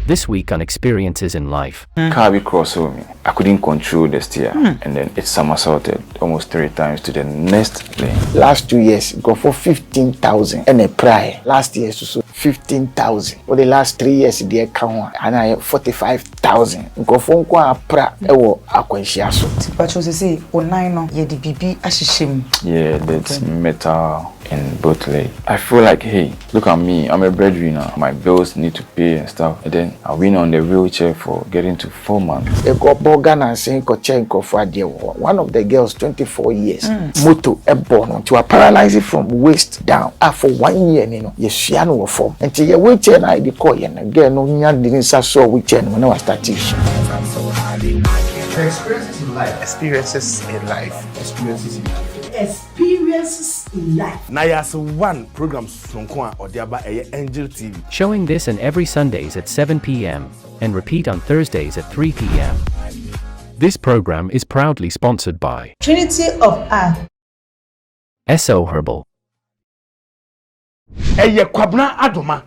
This week on Experiences in Life. Car we crossed over me. I couldn't control the steer, and then it somersaulted almost 3 times to the next lane. Last 2 years, go for 15,000 and a prior. Last year, so 15,000. For the last 3 years, they count and I 45,000. Go for a pra ewo akwensiaso. But you say, online no, ye the BB ashishim. Yeah, that's metal in both legs. I feel like, hey, look at me, I'm a breadwinner. My bills need to pay and stuff. And then I've been on the wheelchair for getting to 4 months. They go Bogan and saying Kochenko for one of the girls, 24 years. Moto e born to a paralyzed from waist down. For 1 year, you know, you see no form. Until your wheelchair I be call you again, no one didn't saw wheelchair when I was starting. Experiences in life. Experiences in life. Experiences in life. Experiences in life. Nayas one program Sonkwa or Diaba Angel TV. Showing this and every Sundays at 7 p.m. and repeat on Thursdays at 3 p.m. This program is proudly sponsored by Trinity of Earth. SO Herbal. Eye Kwabna Adoma.